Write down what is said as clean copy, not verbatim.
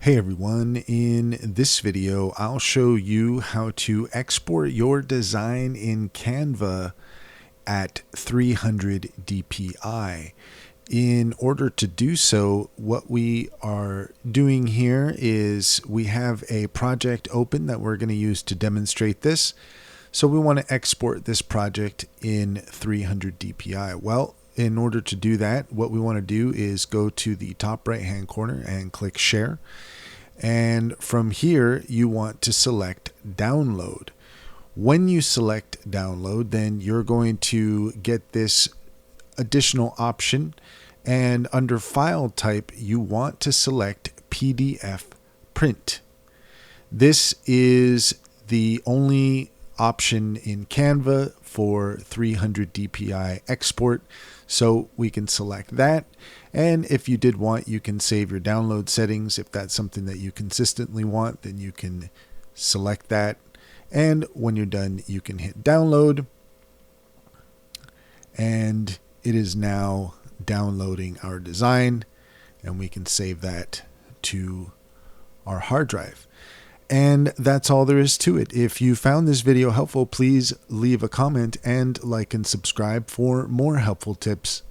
Hey everyone, in this video I'll show you how to export your design in Canva at 300 DPI. In order to do so, what we are doing here is we have a project open that we're going to use to demonstrate this. So we want to export this project in 300 DPI. Well, in order to do that, what we want to do is go to the top right hand corner and click share. And from here, you want to select download. When you select download, then you're going to get this additional option. And under file type, you want to select PDF print. This is the only option in Canva for 300 DPI export. So we can select that. And if you did want, you can save your download settings. If that's something that you consistently want, then you can select that. And when you're done, you can hit download. And it is now downloading our design. And we can save that to our hard drive. And that's all there is to it. If you found this video helpful, please leave a comment and like and subscribe for more helpful tips.